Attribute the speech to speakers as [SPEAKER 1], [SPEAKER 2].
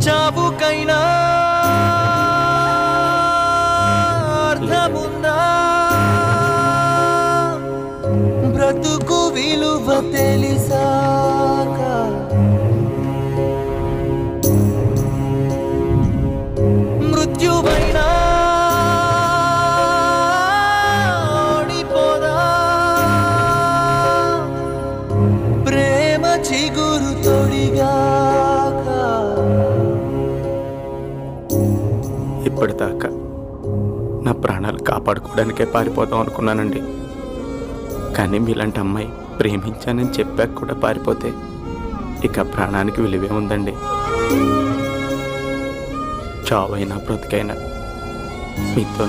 [SPEAKER 1] చావుకైనా అర్థముందా బ్రతుకు విలువ తెలిసాక మృత్యువైనా ఓడిపోదా ప్రేమ చిగురు తొడిగాక
[SPEAKER 2] ఇప్పటిదాకా నా ప్రాణాలు కాపాడుకోవడానికే పారిపోదాం అనుకున్నానండి. కానీ మీలాంటి అమ్మాయి ప్రేమించానని చెప్పాక కూడా పారిపోతే ఇక ప్రాణానికి విలువే ఉందండి. చావైనా బ్రతికైనా మీతో.